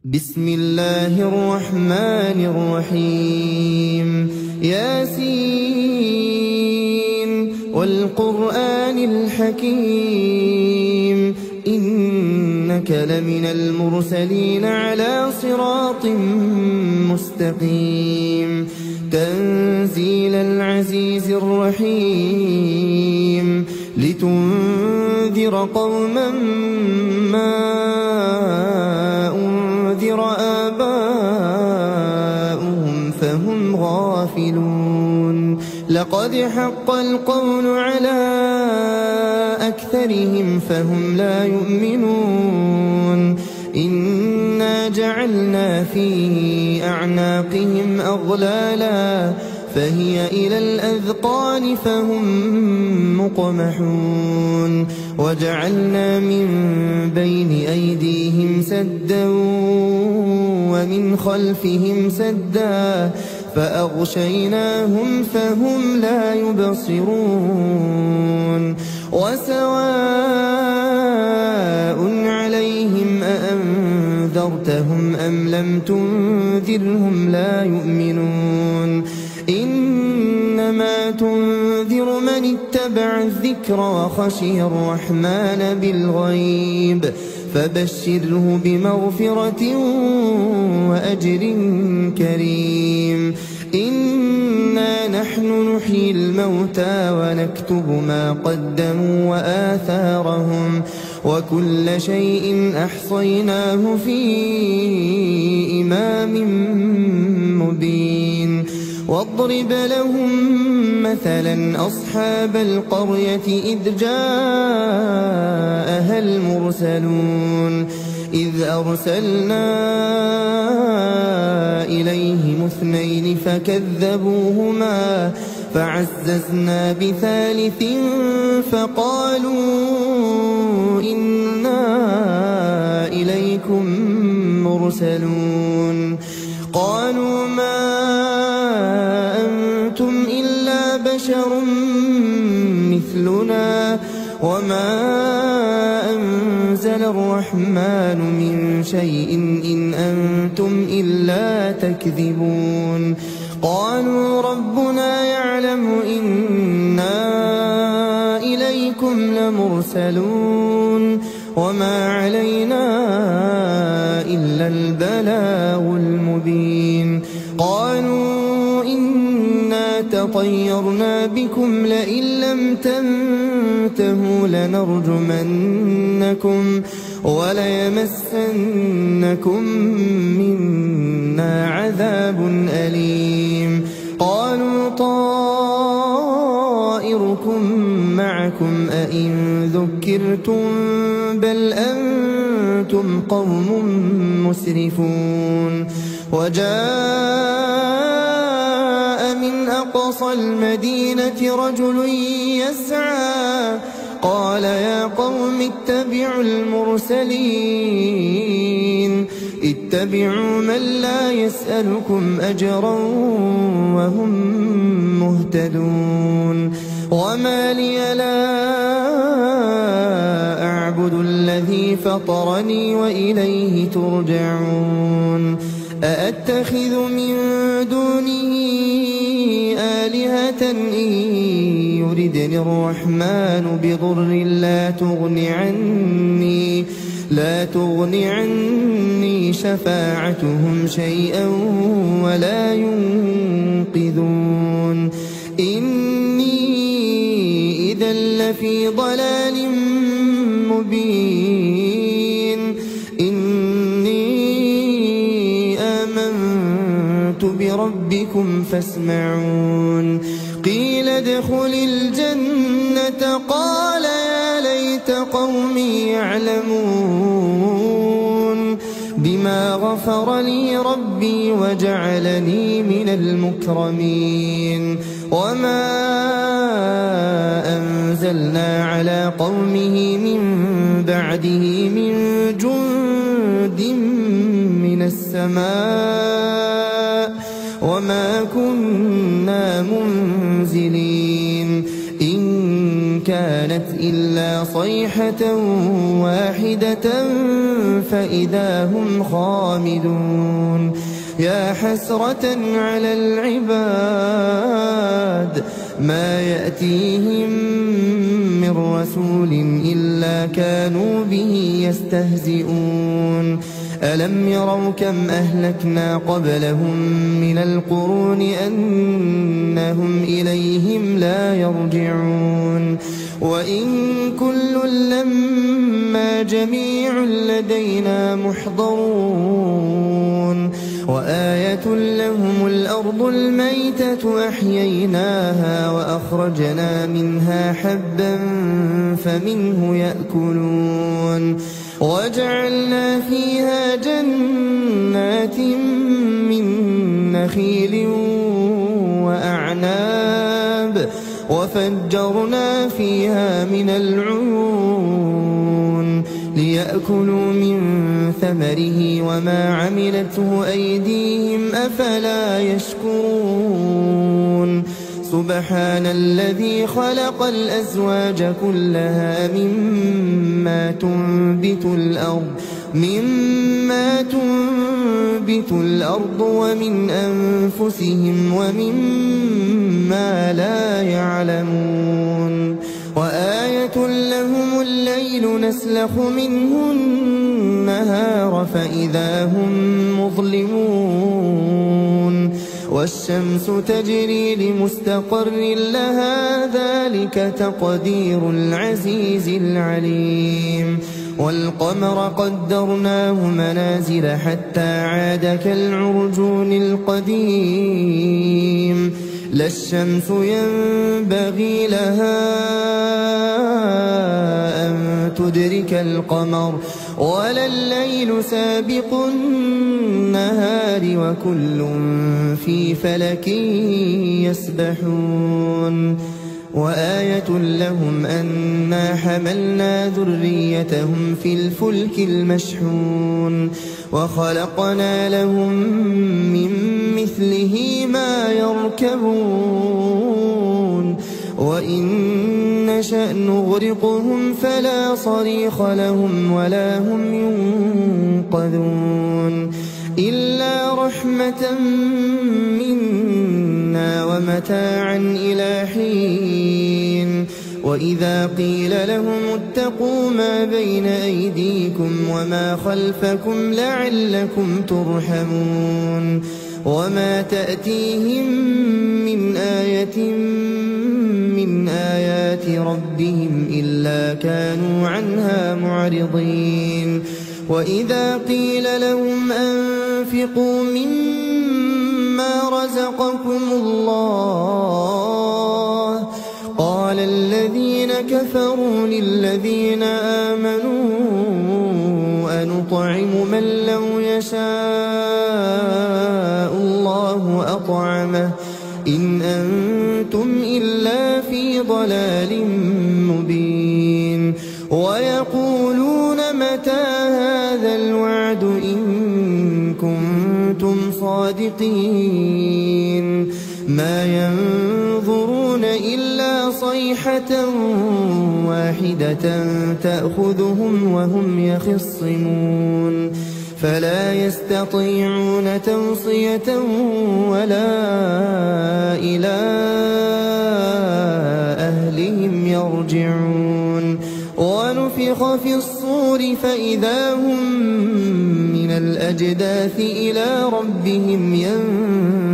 بسم الله الرحمن الرحيم ياسين والقرآن الحكيم إنك لمن المرسلين على صراط مستقيم تنزيل العزيز الرحيم لتنذر قوما ما أنذر آباؤهم فهم غافلون لقد حق القول على أكثرهم فهم لا يؤمنون إنا جعلنا في أعناقهم أغلالا فهي إلى الأذقان فهم مقمحون وجعلنا من بين أيديهم سدا ومن خلفهم سدا فأغشيناهم فهم لا يبصرون وسواء عليهم أأنذرتهم أم لم تنذرهم لا يؤمنون إنما تنذر من اتبع الذكر وخشي الرحمن بالغيب فبشره بمغفرة وأجر كريم إنا نحن نحيي الموتى ونكتب ما قدموا وآثارهم وكل شيء أحصيناه في إمام مبين واضرب لهم مثلا أصحاب القرية إذ جاءها المرسلون إذ أرسلنا إليهم اثنين فكذبوهما فعززنا بثالث فقالوا إنا إليكم مرسلون قالوا ما أنتم إلا بشر مثلنا وما أنزل الرحمن من شيء إن أنتم إلا تكذبون قالوا ربنا يعلم إنا إليكم لمرسلون وما علينا إلا البلاغ المبين قالوا إنا تطيرنا بكم لئن لم تنتهوا لنرجمنكم وليمسنكم منا عذاب أليم قالوا طائركم معكم أئن ذكرتم بل أنتم قوم مسرفون وجاء من أقصى المدينة رجل يسعى قال يا قوم اتبعوا المرسلين اتبعوا من لا يسألكم أجرا وهم مهتدون وما لي لا أعبد الذي فطرني وإليه ترجعون أأتخذ من دونه آلهة إن يردني الرحمن بضر لا تغن عني شفاعتهم شيئا ولا ينقذون إني إذا لفي ضلال مبين إني آمنت بربكم فاسمعون قيل ادخل الجنة قال يا ليت قومي يعلمون بما غفر لي ربي وجعلني من المكرمين وما أنزلنا على قومه من بعده من جند من السماء وما كنا منزلين إن كانت إلا صيحة واحدة فإذا هم خامدون يا حسرة على العباد ما يأتيهم من رسول إلا كانوا به يستهزئون ألم يروا كم أهلكنا قبلهم من القرون أنهم إليهم لا يرجعون وإن كل لما جميع لدينا محضرون وآية لهم الأرض الميتة أحييناها وأخرجنا منها حبا فمنه يأكلون وجعلنا فيها جنات من نخيل وأعناب وفجرنا فيها من العيون ليأكلوا من ثمره وما عملته أيديهم أفلا يشكرون سبحان الذي خلق الأزواج كلها مما تنبت الأرض ومن أنفسهم ومما لا يعلمون وآية لهم الليل نسلخ منه النهار فإذا هم مظلمون والشمس تجري لمستقر لها ذلك تقدير العزيز العليم والقمر قدرناه منازل حتى عاد كالعرجون القديم لا الشمس ينبغي لها أن تدرك القمر ولا الليل سابق النهار وكل في فلك يسبحون وآية لهم أنا حملنا ذريتهم في الفلك المشحون وخلقنا لهم من مثله ما يركبون وإن نشأ نغرقهم فلا صريخ لهم ولا هم ينقذون إلا رحمة منا ومتاعا إلى حين وإذا قيل لهم اتقوا ما بين أيديكم وما خلفكم لعلكم ترحمون وما تأتيهم من آية من آيات ربهم إلا كانوا عنها معرضين وإذا قيل لهم أنفقوا مما رزقكم الله قال الذين كفروا للذين آمنوا أنطعم من لو يشاء الله أطعمه إن أنتم إلا في ضلال مبين ويقولون متى هذا الوعد إن كنتم صادقين ما ينظرون إلا صيحة واحدة تأخذهم وهم يخصمون فلا يستطيعون توصية ولا إلى أهلهم يرجعون ونفخ في الصور فإذا هم من الأجداث إلى ربهم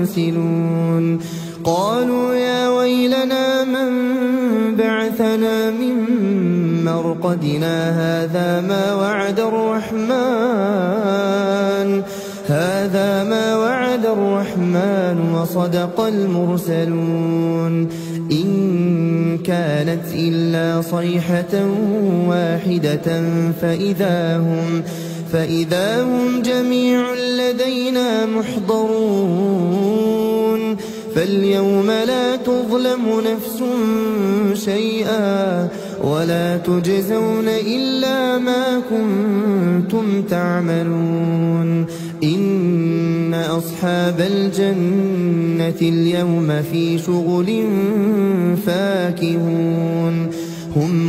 ينسلون قالوا يا ويلنا من بعثنا من مرقدنا هذا ما وعد الرحمن وصدق المرسلون إن كانت إلا صيحة واحدة فإذا هم جميع لدينا محضرون فاليوم لا تظلم نفس شيئا ولا تجزون إلا ما كنتم تعملون إن أصحاب الجنة اليوم في شغل فاكهون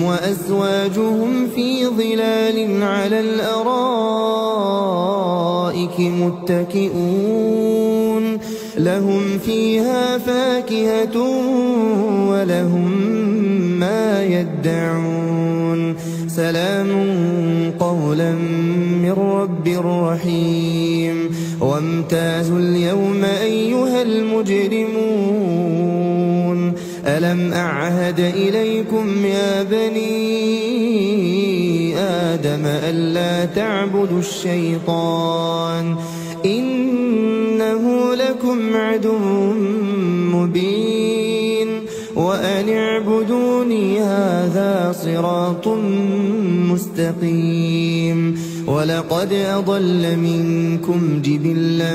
هم وأزواجهم في ظلال على الأرائك متكئون لهم فيها فاكهة ولهم ما يدعون سلام قولا من رب رحيم وامتازوا اليوم أيها المجرمون ألم أعهد إليكم يا بني آدم ألا تعبدوا الشيطان إنه لكم عدو مبين وأن اعبدوني هذا صراط مستقيم ولقد أضل منكم جبلا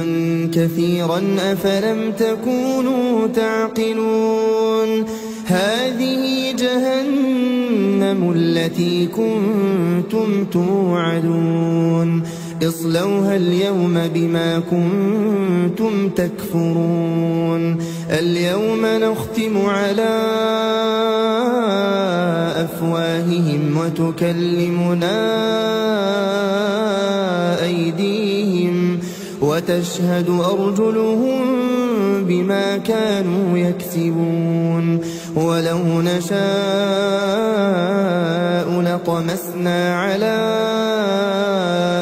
كثيرا أفلم تكونوا تعقلون هذه جهنم التي كنتم توعدون اصلوها اليوم بما كنتم تكفرون اليوم نختم على أفواههم وتكلمنا أيديهم وتشهد أرجلهم بما كانوا يكسبون ولو نشاء لطمسنا على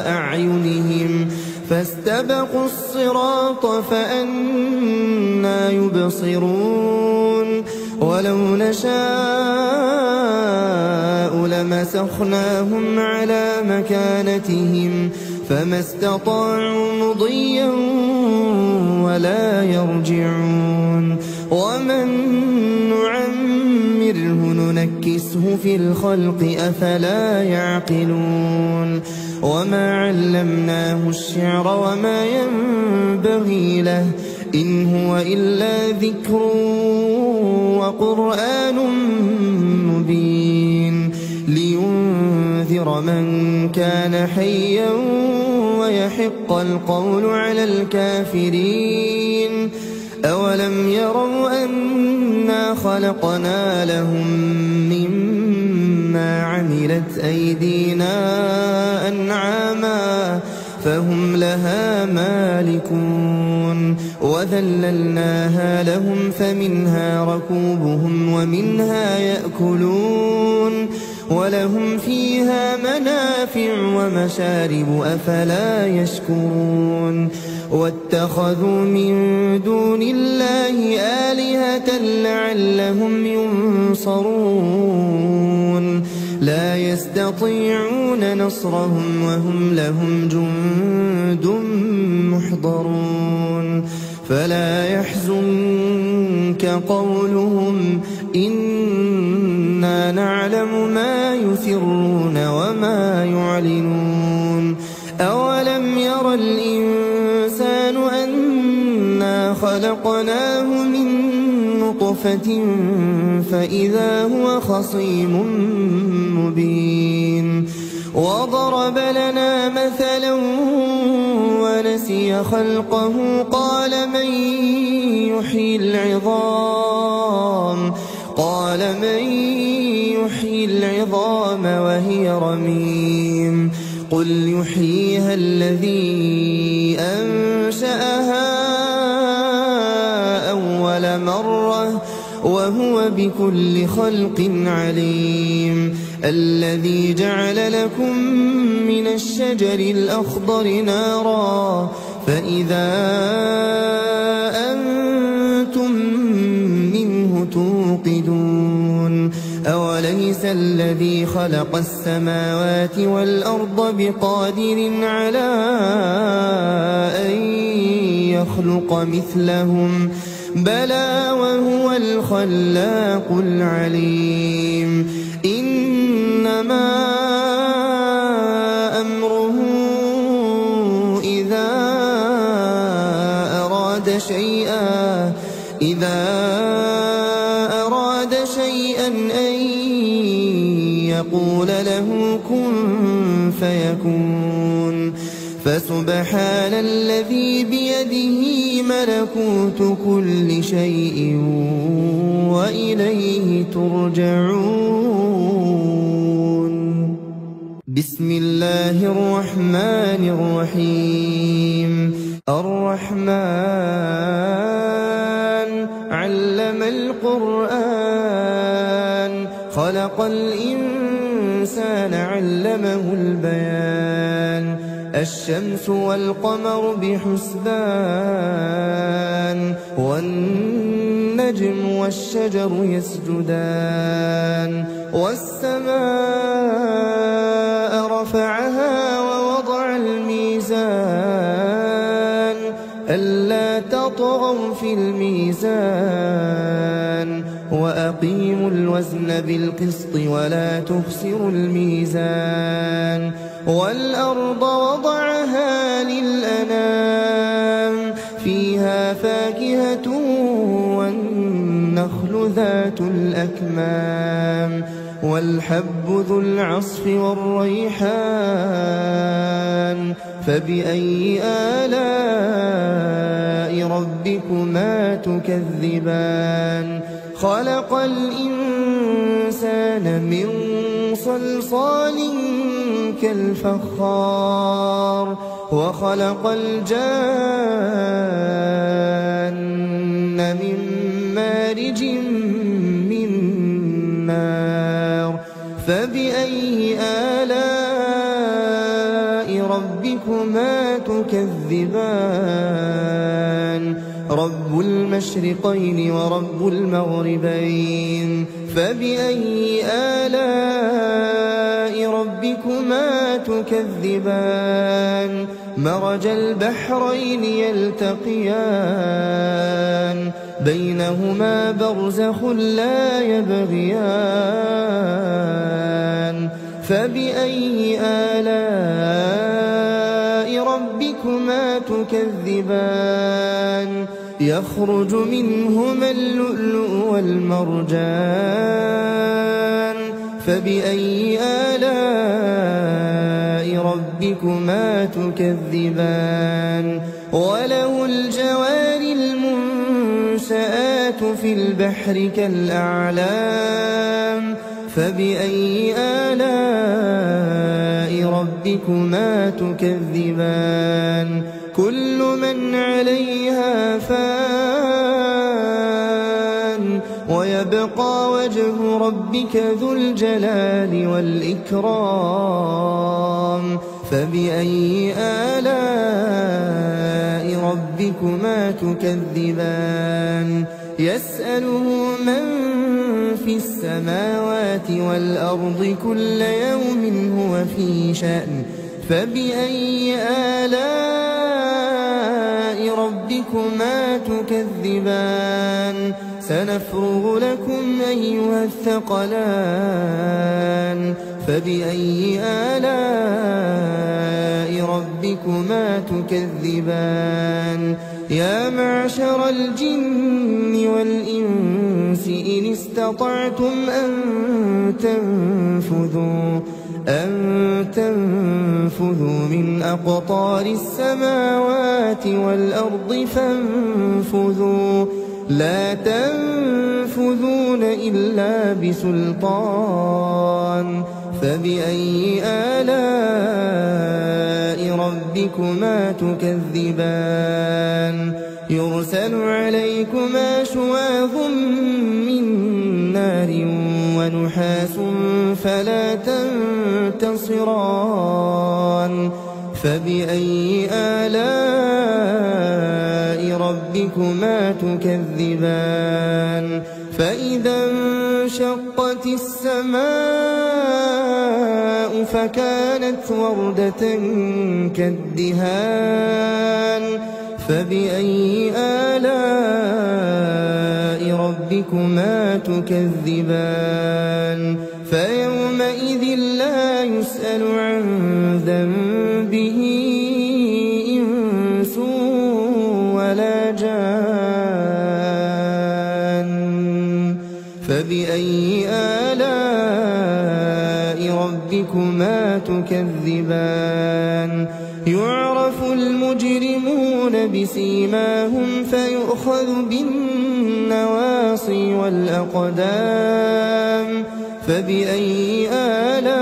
أعينهم فاستبقوا الصراط فأنى يبصرون ولو نشاء لمسخناهم على مكانتهم فما استطاعوا مضيا ولا يرجعون ومن نعمره ننكسه في الخلق أفلا يعقلون وما علمناه الشعر وما ينبغي له إن هو إلا ذكر وقرآن مبين لينذر من كان حيا ويحق القول على الكافرين أولم يروا أنا خلقنا لهم مما عملت أيدينا أنعاما فهم لها مالكون وذللناها لهم فمنها ركوبهم ومنها يأكلون ولهم فيها منافع ومشارب أفلا يشكرون واتخذوا من دون الله آلهة لعلهم ينصرون لا يستطيعون نصرهم وهم لهم جند محضرون فلا يحزنك قولهم إنا نعلم ما يسرون وما يعلنون أولم ير الإنسان أنا خلقناه من نطفة فإذا هو خصيم مبين وضرب لنا مثلا ونسي خلقه قال من يحيي العظام وهي رميم قل يحييها الذي أنشأها أول مرة وهو بكل خلق عليم الذي جعل لكم من الشجر الأخضر نارا فإذا أنتم منه توقدون أوليس الذي خلق السماوات والأرض بقادر على أن يخلق مثلهم بلى وهو الخلاق العليم إنما أمره إذا أراد شيئا أن يقول له كن فيكون فسبحان الذي بيده ملكوت كل شيء وإليه ترجعون. بسم الله الرحمن الرحيم. الرحمن علم القرآن خلق الإنسان علمه البيان. الشمس والقمر بحسبان والنجم والشجر يسجدان. والسماء رفعها ووضع الميزان ألا تطغوا في الميزان وأقيموا الوزن بالقسط ولا تخسروا الميزان. والأرض وضعها للأنام فيها فاكهة والنخل ذات الأكمام والحب ذو العصف والريحان. فبأي آلاء ربكما تكذبان؟ خلق الإنسان من صلصال كالفخار وخلق الجان من مارج من نار. فبأي آلاء ربكما تكذبان؟ رب المشرقين ورب المغربين. فبأي آلاء ربكما تكذبان؟ مرج البحرين يلتقيان بينهما برزخ لا يبغيان. فبأي آلاء ربكما تكذبان؟ يخرج منهما اللؤلؤ والمرجان. فبأي آلاء ربكما تكذبان؟ وله الجوار المنشآت في البحر كالأعلام. فبأي آلاء ربكما تكذبان؟ كل من عليها فان ويبقى وجه ربك ذو الجلال والإكرام. فبأي آلاء ربكما تكذبان؟ يسأله من في السماوات والأرض كل يوم هو في شأن. فبأي آلاء ربكما تكذبان؟ سنفرغ لكم أيها الثقلان. فبأي آلاء ربكما تكذبان؟ يا معشر الجن والإنس إن استطعتم أن تنفذوا من أقطار السماوات والأرض فانفذوا لا تنفذون إلا بسلطان. فبأي آلاء ربكما تكذبان؟ يرسل عليكما شواظ من نار ونحاس فلا تنتصران. فبأي آلاء ربكما تكذبان؟ فإذا انشقت السماء فكانت وردة كالدهان. فبأي آلاء ربكما تكذبان؟ فيومئذ لا يسأل عن ذنبه إنس ولا جان. فبأي آلاء ربكما تكذبان؟ المجرمون بسيماهم فيؤخذ بالنواصي والأقدام فبأي آلاء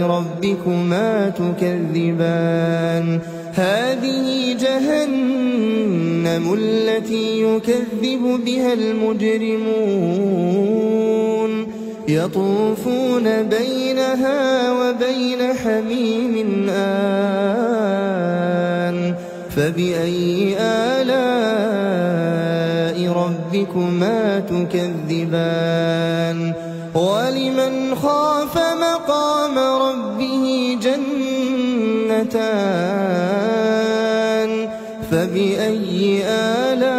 ربكما تكذبان هذه جهنم التي يكذب بها المجرمون يطوفون بينها وبين حميم آن فبأي آلاء ربكما تكذبان ولمن خاف مقام ربه جنتان فبأي آلاء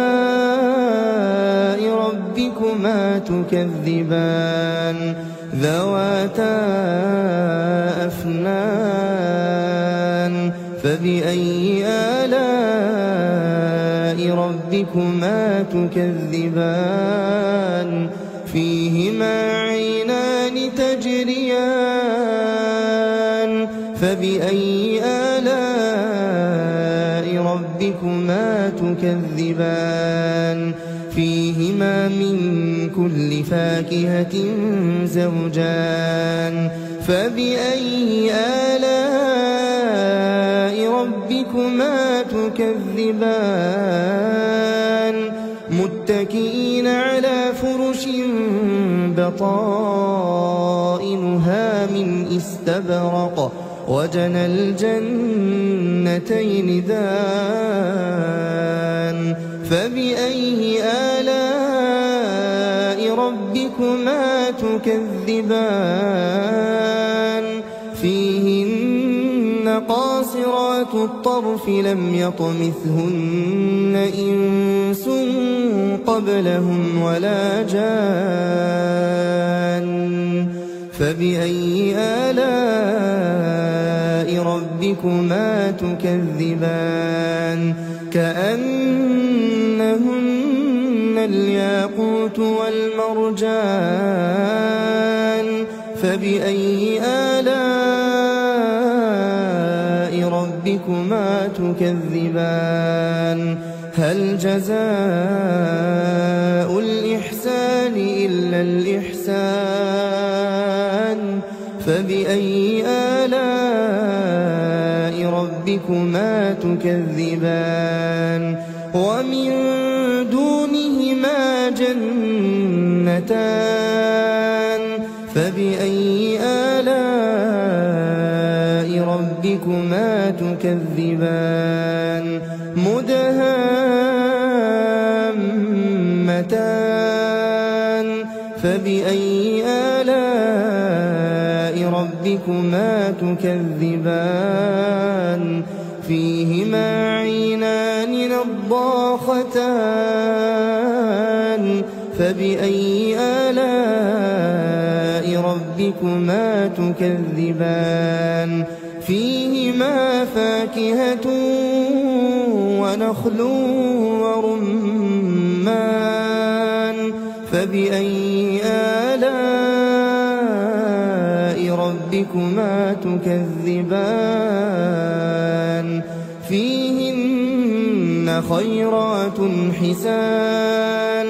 ربكما تكذبان ذواتا أفنان فبأي آلاء ربكما تكذبان فيهما عينان تجريان فبأي آلاء ربكما تكذبان فيهما من كل فاكهة زوجان فبأي آلاء ربكما تكذبان متكئين على فرش بطائنها من استبرق وجنى الجنتين دان فبأي آلاء ربكما تكذبان فيهن قاصرات الطرف لم يطمثهن إنس قبلهم ولا جان فبأي آلاء ربكما تكذبان كأنهن الياقوت والمرجان فبأي آلاء ربكما تكذبان هل جزاء الإحسان إلا الإحسان فبأي آلاء ربكما تكذبان ومن دونهما جنتان فبأي آلاء ربكما تكذبان مدهامتان فبأي آلاء ربكما تكذبان فيهما عينان نضاختان فبأي آلاء ربكما تكذبان فيهما فاكهة ونخل ورمان فبأي آلاء ربكما تكذبان فيهن خيرات حسان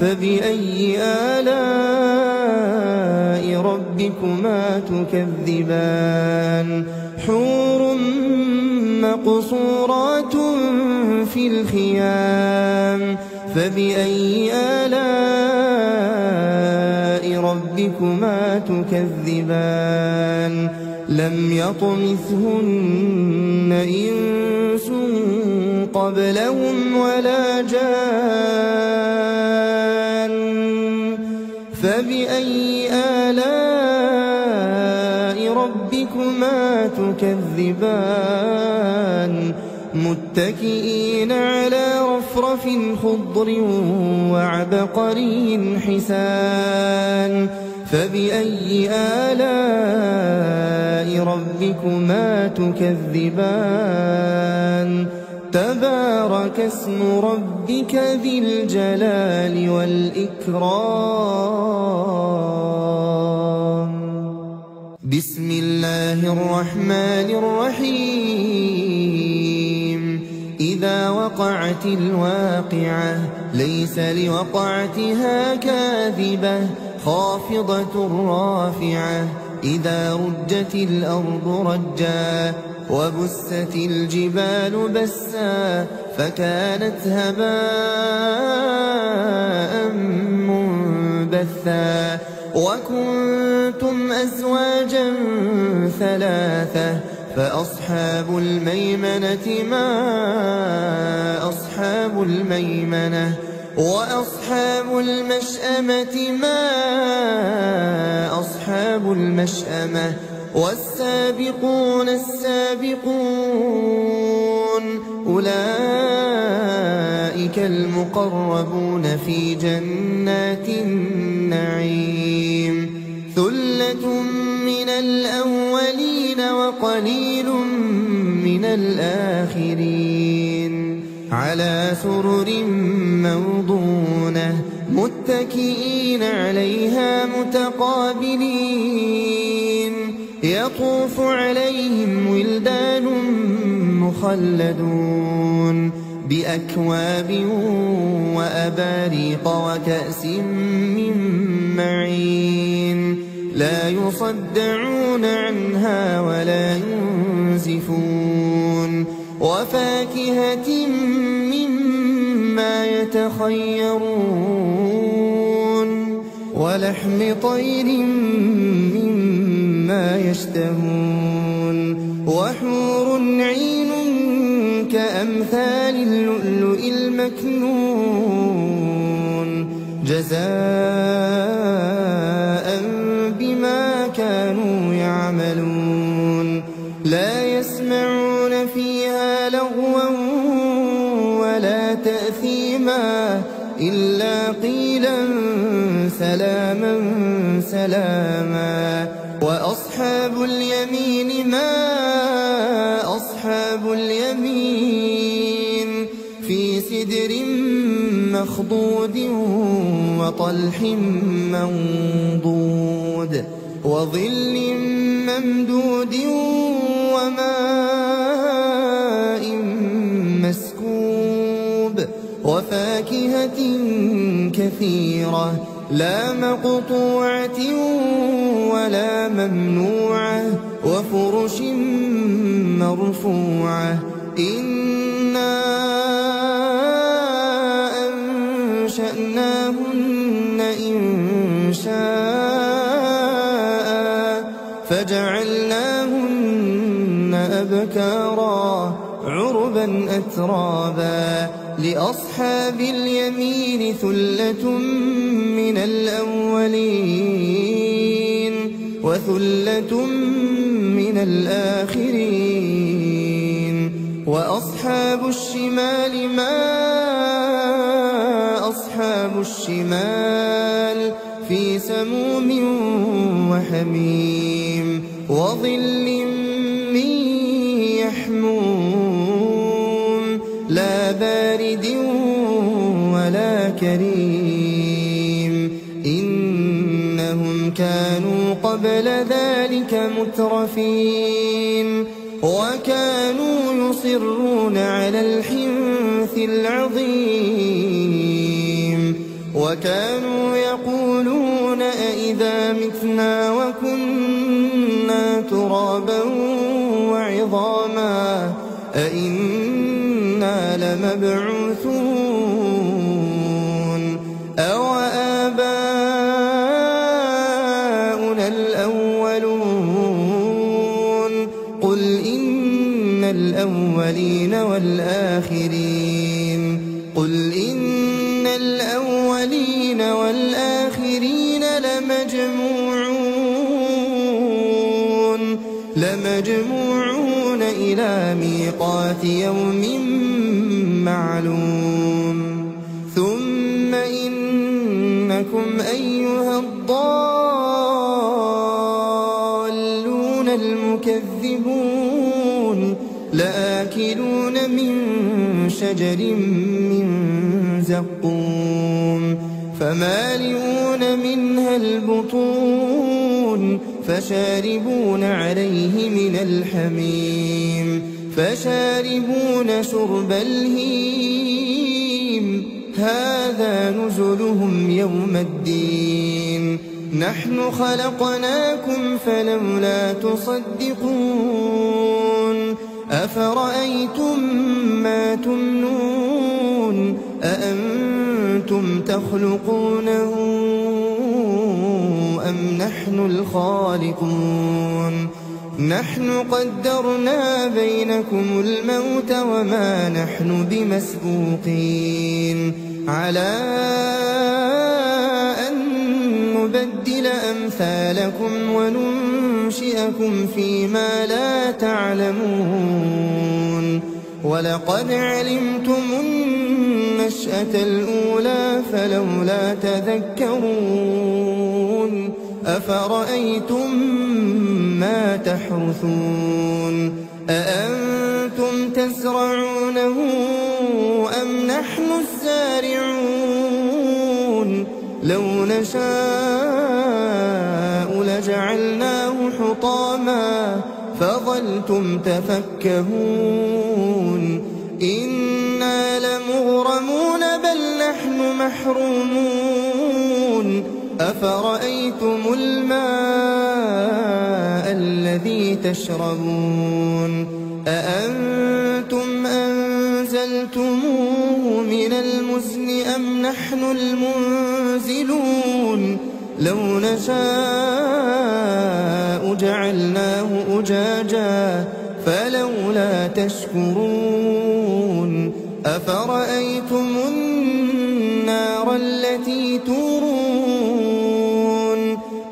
فبأي آلاء ربكما تكذبان حور مقصورات في الخيام فبأي آلاء ربكما تكذبان لم يطمثهن إنس قبلهم ولا جان فبأي آلاء ربكما تكذبان متكئين على رفرف خضر وعبقري حسان فبأي آلاء ربكما تكذبان تبارك اسم ربك ذي الجلال والإكرام بسم الله الرحمن الرحيم وقعت الواقعة ليس لوقعتها كاذبة خافضة رافعة إذا رجت الأرض رجا وبست الجبال بسا فكانت هباء منبثا وكنتم أزواجا ثلاثة فأصحاب الميمنة ما أصحاب الميمنة وأصحاب المشأمة ما أصحاب المشأمة والسابقون السابقون أولئك المقربون في جنات النعيم ثلة من الأولين وقليل من الآخرين على سرر موضونة متكئين عليها متقابلين يطوف عليهم ولدان مخلدون بأكواب وأباريق وكأس من معين لا يصدعون عنها ولا ينزفون وفاكهة مما يتخيرون ولحم طير مما يشتهون وحور عين كأمثال اللؤلؤ المكنون جزاء بما كانوا يعملون لا يسمعون فيها لغوا ولا تأثيما إلا قيلا سلاما سلاما وأصحاب اليمين ما أصحاب اليمين في سدر مخضود وطلح منضود وظل ممدود وماء مسكوب وفاكهة كثيرة لا مقطوعة ولا ممنوعة وفرش مرفوعة إنا أنشأناهن إنشاء فجعلناهن أبكارا عربا أترابا لأصحاب اليمين ثلة من الأولين وثلة من الآخرين وأصحاب الشمال ما أصحاب الشمال في سموم وحميم وظل من يحموم لا بارد ولا كريم إنهم كانوا قبل ذلك مترفين وكانوا يصرون على الحنث العظيم وكانوا يقولون أئذا متنا وكنا ترابا وعظاما أئنا لمبعوثون أو آباؤنا الأولون قل إن الأولين والآخرين قل إن الأولين والآخرين لمجموعون إلى ميقات يوم معلوم ثم إنكم أيها الضالون المكذبون لآكلون من شجر من زقوم فمالئون منها البطون فشاربون عليه من الحميم فشاربون شرب الهيم هذا نزلهم يوم الدين نحن خلقناكم فلولا تصدقون أفرأيتم ما تمنون أأنتم تخلقونه أم نحن الخالقون نحن قدرنا بينكم الموت وما نحن بمسبوقين على أن نبدل أمثالكم وننشئكم فيما لا تعلمون ولقد علمتم النشأة الأولى فلولا تذكرون أفرأيتم ما تحرثون أأنتم تزرعونه أم نحن الزارعون لو نشاء لجعلناه حطاما فظلتم تفكهون إنا لمغرمون بل نحن محرومون أفرأيتم الماء الذي تشربون أأنتم أنزلتموه من المزن أم نحن المنزلون لو نشاء جعلناه أجاجا فلولا تشكرون أفرأيتم النار التي تورون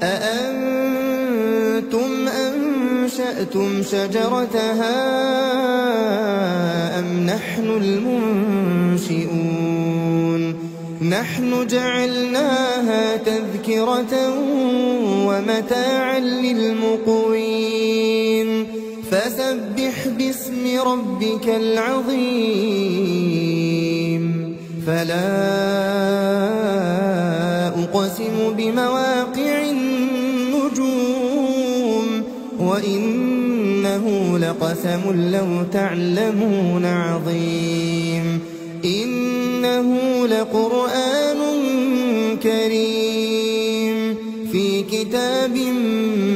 أأنتم أنشأتم شجرتها أم نحن المنشئون نحن جعلناها تذكرة ومتاعا للمقوين فسبح باسم ربك العظيم فلا أقسم بمواقع النجوم وإنه لقسم لو تعلمون عظيم إنه لقرآن كريم في كتاب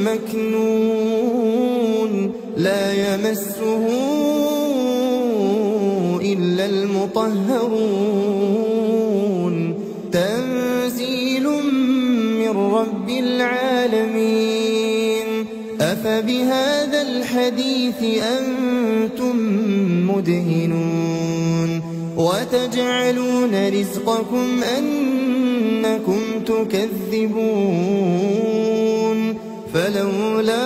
مكنون لا يمسه إلا المطهرون تنزيل من رب العالمين أفبهذا الحديث أنتم مدهنون وتجعلون رزقكم أنكم تكذبون فلولا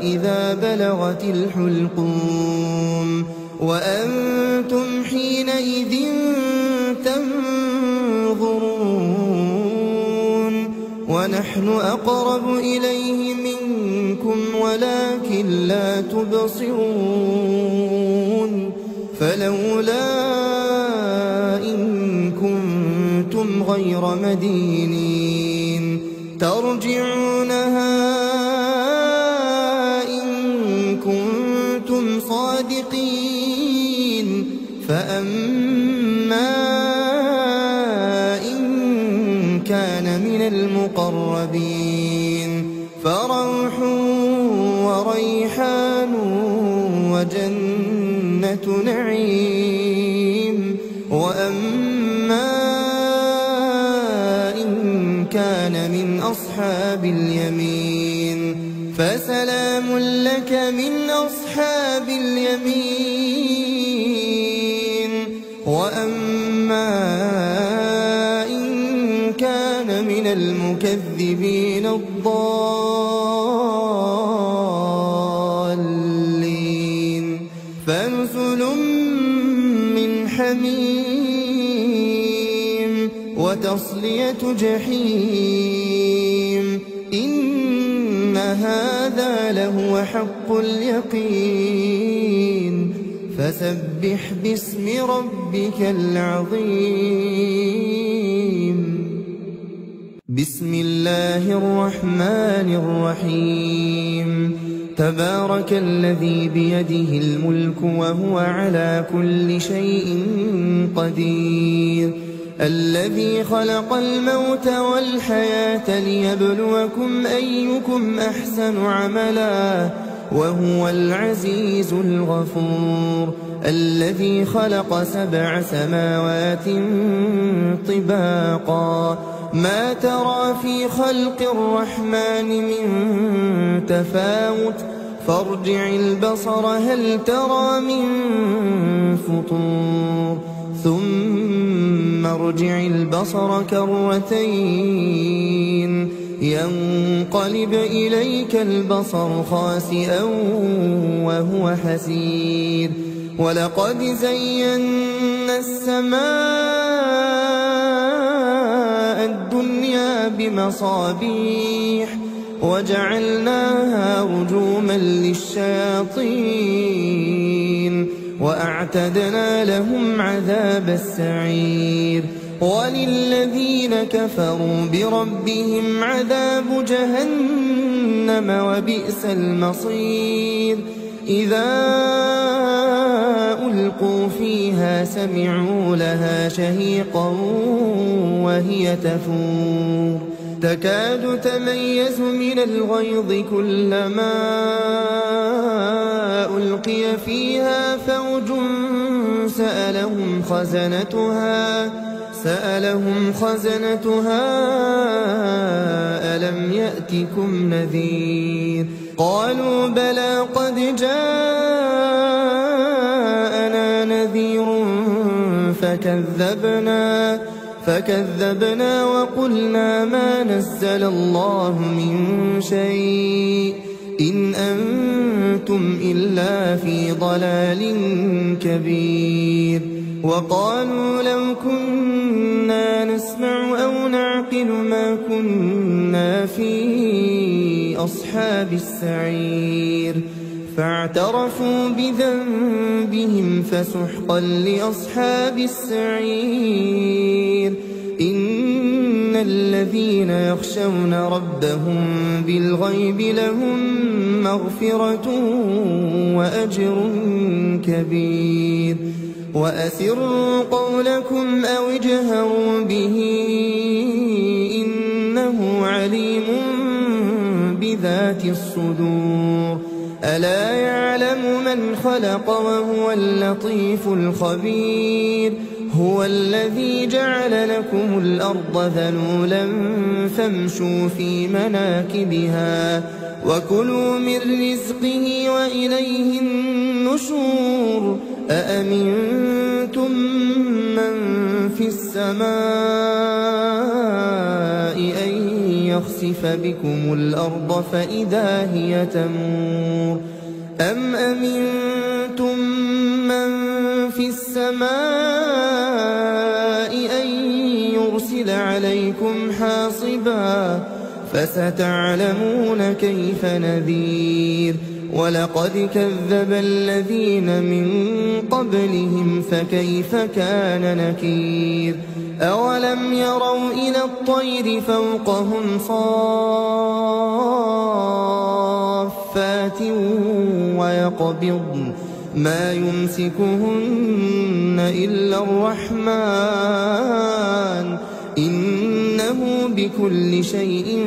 إذا بلغت الحلقوم وأنتم حينئذ تنظرون ونحن أقرب إليه منكم ولكن لا تبصرون فلولا إن كنتم غير مدينين ترجعونها إن كنتم صادقين فأما إن كان من المقربين فروح وريحان وجنة نعيم وأما إن كان من أصحاب اليمين فسلام لك من أصحاب اليمين وأما إن كان من المكذبين الضالين فنزل من حميم وتصلية جحيم إن هذا لهو حق اليقين فسبح باسم ربك العظيم بسم الله الرحمن الرحيم تبارك الذي بيده الملك وهو على كل شيء قدير الذي خلق الموت والحياة ليبلوكم أيكم أحسن عملا وهو العزيز الغفور الذي خلق 7 سماوات طباقا ما ترى في خلق الرحمن من تفاوت فارجع البصر هل ترى من فطور ثم ارجع البصر كرتين ينقلب إليك البصر خاسئا وهو حسير ولقد زينا السماء الدنيا بمصابيح وجعلناها رجوما للشياطين وأعتدنا لهم عذاب السعير وللذين كفروا بربهم عذاب جهنم وبئس المصير إذا ألقوا فيها سمعوا لها شهيقا وهي تفور تكاد تميز من الغيظ كلما ألقي فيها فوج سألهم خزنتها ألم يأتكم نذير قالوا بلى قد جاءنا نذير فكذبنا وقلنا ما نزل الله من شيء إن أنتم إلا في ضلال كبير وقالوا لو كنا نسمع أو نعقل ما كنا في أصحاب السعير فاعترفوا بذنبهم فسحقا لأصحاب السعير إن الذين يخشون ربهم بالغيب لهم مغفرة وأجر كبير وأسروا قولكم أو اجهروا به إنه عليم بذات الصدور ألا يعلم من خلق وهو اللطيف الخبير هو الذي جعل لكم الأرض ذلولا فامشوا في مناكبها وكلوا من رزقه وإليه النشور أأمنتم من في السماء أن يخسف بكم الأرض فإذا هي تمور أم أمنتم من في السماء أن يرسل عليكم حاصبا فستعلمون كيف نذير ولقد كذب الذين من قبلهم فكيف كان نكير أولم يروا إلى الطير فوقهم صافات ويقبضن ما يمسكهن إلا الرحمن إنه بكل شيء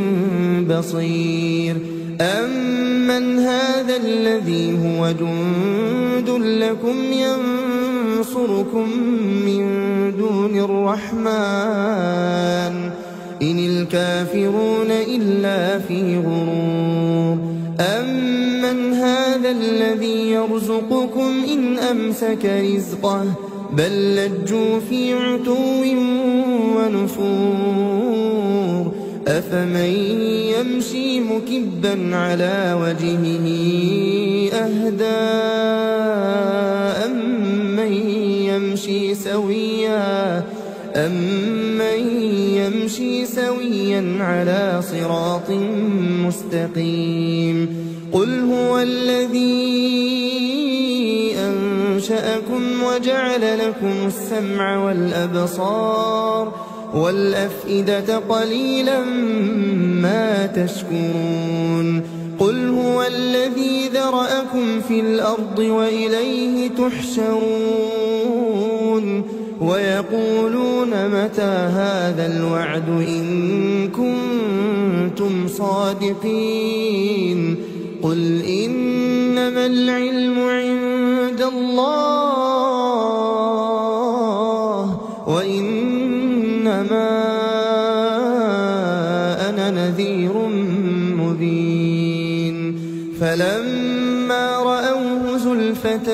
بصير أمن هذا الذي هو جند لكم ينصركم من دون الرحمن إن الكافرون إلا في غرور أمن هذا الذي يرزقكم إن أمسك رزقه بل لجوا في عتو ونفور أفمن يمشي مكبا على وجهه أهدى أمن يمشي سويا على صراط مستقيم قل هو الذي أنشأكم وجعل لكم السمع والأبصار والأفئدة قليلا ما تشكرون قل هو الذي ذرأكم في الأرض وإليه تحشرون ويقولون متى هذا الوعد إن كنتم صادقين قل إنما العلم عند الله وإنما أنا نذير مبين فلما رأوه زلفة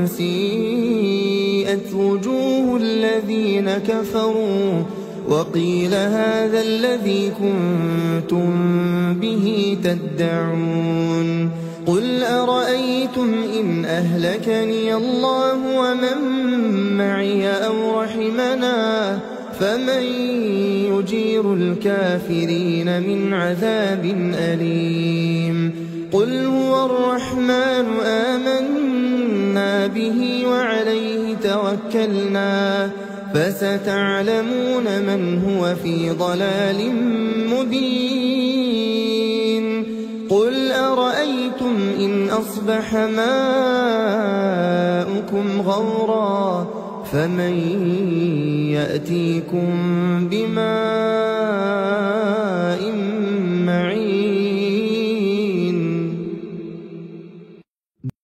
سيئت وجوه الذين كفروا وقيل هذا الذي كنتم به تدعون قل أرأيتم إن أهلكني الله ومن معي أو رحمنا فمن يجير الكافرين من عذاب أليم قل هو الرحمن آمنا به وعليه توكلنا فستعلمون من هو في ضلال مبين قل أرأيتم إن أصبح ماؤكم غورا فمن يأتيكم بماء